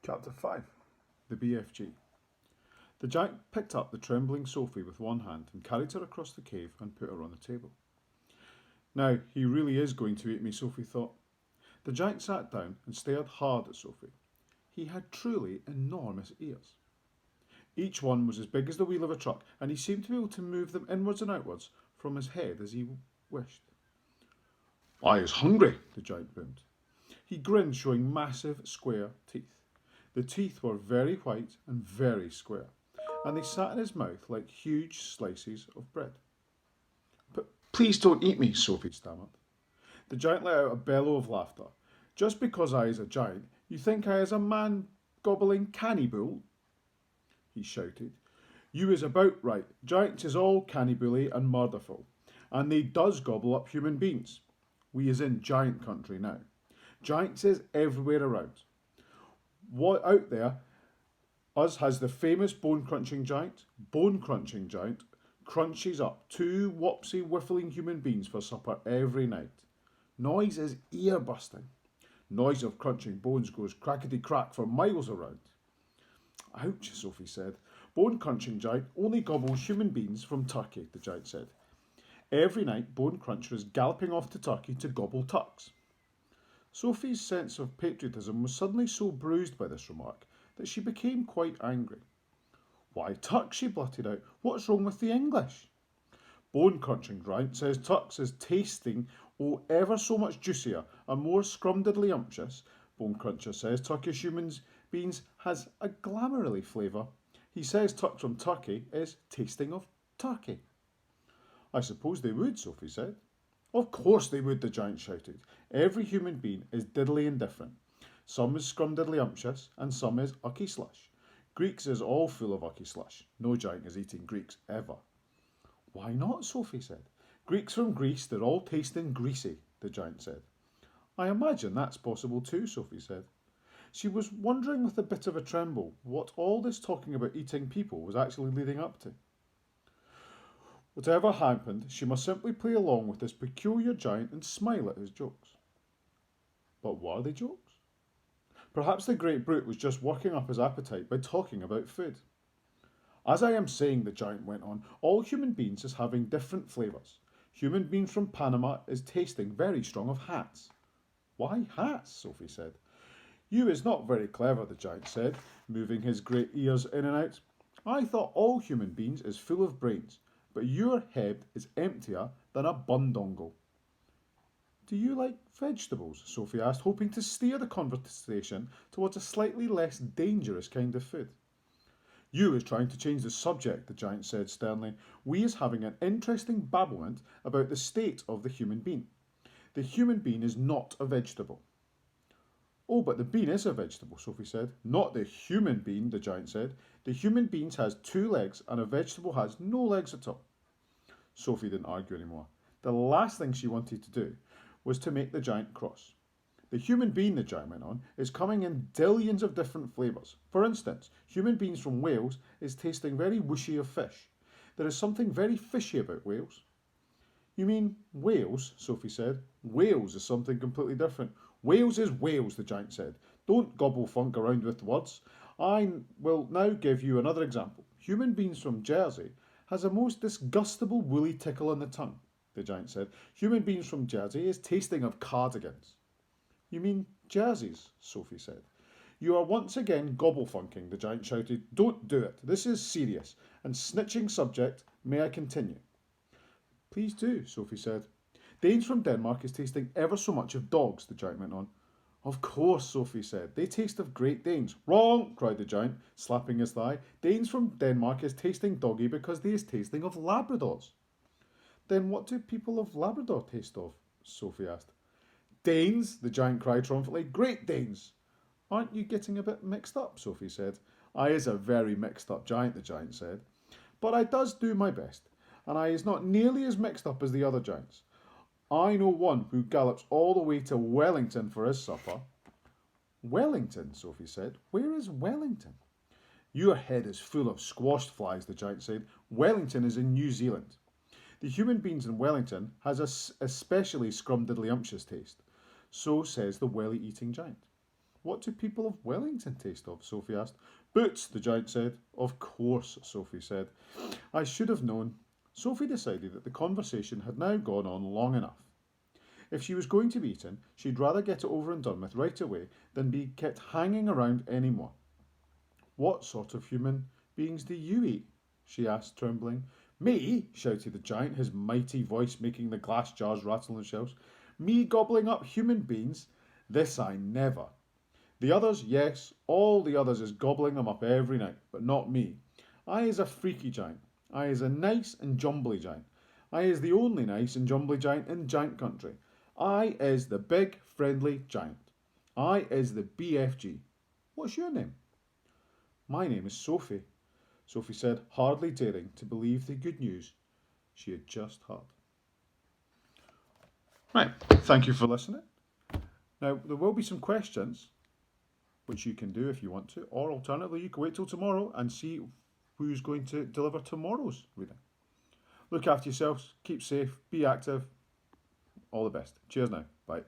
Chapter 5. The BFG. The giant picked up the trembling Sophie with one hand and carried her across the cave and put her on the table. Now, he really is going to eat me, Sophie thought. The giant sat down and stared hard at Sophie. He had truly enormous ears. Each one was as big as the wheel of a truck, and he seemed to be able to move them inwards and outwards from his head as he wished. I is hungry, the giant boomed. He grinned, showing massive, square teeth. The teeth were very white and very square, and they sat in his mouth like huge slices of bread. But please don't eat me, Sophie stammered. The giant let out a bellow of laughter. Just because I is a giant, you think I is a man gobbling cannibal? He shouted. You is about right. Giants is all cannibally and murderful, and they does gobble up human beings. We is in giant country now. Giants is everywhere around. What out there, us has the famous bone-crunching giant. Bone-crunching giant crunches up 2 wopsy whiffling human beings for supper every night. Noise is ear-busting. Noise of crunching bones goes crackety-crack for miles around. Ouch, Sophie said. Bone-crunching giant only gobbles human beings from Turkey, the giant said. Every night, Bone Cruncher is galloping off to Turkey to gobble tucks. Sophie's sense of patriotism was suddenly so bruised by this remark that she became quite angry. Why tucks, she blurted out. What's wrong with the English? Bone Crunching Giant says tucks is tasting ever so much juicier and more scrumdiddlyumptious. Bone Cruncher says Turkish humans beans has a glamourly flavour. He says tucks from Turkey is tasting of turkey. I suppose they would, Sophie said. Of course they would, the giant shouted. Every human being is diddly indifferent. Some is scrumdiddlyumptious and some is ucky slush. Greeks is all full of ucky slush. No giant is eating Greeks ever. Why not, Sophie said. Greeks from Greece, they're all tasting greasy, the giant said. I imagine that's possible too, Sophie said. She was wondering with a bit of a tremble what all this talking about eating people was actually leading up to. Whatever happened, she must simply play along with this peculiar giant and smile at his jokes. But were they jokes? Perhaps the great brute was just working up his appetite by talking about food. As I am saying, the giant went on, all human beings is having different flavours. Human beings from Panama is tasting very strong of hats. Why hats? Sophie said. You is not very clever, the giant said, moving his great ears in and out. I thought all human beings is full of brains, but your head is emptier than a bundongle. Do you like vegetables? Sophie asked, hoping to steer the conversation towards a slightly less dangerous kind of food. You is trying to change the subject, the giant said sternly. We is having an interesting babblement about the state of the human being. The human being is not a vegetable. Oh, but the bean is a vegetable, Sophie said. Not the human being, the giant said. The human being has 2 legs and a vegetable has no legs at all. Sophie didn't argue anymore. The last thing she wanted to do was to make the giant cross. The human being, the giant went on, is coming in dillions of different flavours. For instance, human beings from Wales is tasting very whooshy of fish. There is something very fishy about Wales. You mean Wales? Sophie said. Wales is something completely different. Wales is Wales, the giant said. Don't gobble funk around with words. I will now give you another example. Human beings from Jersey has a most disgustable woolly tickle in the tongue, the giant said. Human beings from Jersey is tasting of cardigans. You mean jerseys? Sophie said. You are once again gobble funking, the giant shouted. Don't do it. This is serious and snitching subject. May I continue? Please do, Sophie said. Danes from Denmark is tasting ever so much of dogs, the giant went on. Of course, Sophie said. They taste of Great Danes. Wrong, cried the giant, slapping his thigh. Danes from Denmark is tasting doggy because they is tasting of Labradors. Then what do people of Labrador taste of? Sophie asked. Danes, the giant cried triumphantly. Great Danes. Aren't you getting a bit mixed up? Sophie said. I is a very mixed up giant, the giant said. But I does do my best, and I is not nearly as mixed up as the other giants. I know one who gallops all the way to Wellington for his supper. Wellington, Sophie said. Where is Wellington? Your head is full of squashed flies, the giant said. Wellington is in New Zealand. The human beings in Wellington has a especially scrumdiddlyumptious taste. So says the welly-eating giant. What do people of Wellington taste of? Sophie asked. Boots, the giant said. Of course, Sophie said. I should have known. Sophie decided that the conversation had now gone on long enough. If she was going to be eaten, she'd rather get it over and done with right away than be kept hanging around any more. What sort of human beings do you eat? She asked, trembling. Me? Shouted the giant, his mighty voice making the glass jars rattle on the shelves. Me gobbling up human beings? This I never. The others, yes, all the others is gobbling them up every night, but not me. I is a freaky giant. I is a nice and jumbly giant. I is the only nice and jumbly giant in giant country. I is the big friendly giant. I is the BFG. What's your name? My name is Sophie, Sophie said, hardly daring to believe the good news she had just heard. Right, thank you for listening. Now, there will be some questions, which you can do if you want to, or alternatively, you can wait till tomorrow and see who's going to deliver tomorrow's reading. Look after yourselves, keep safe, be active. All the best. Cheers now. Bye.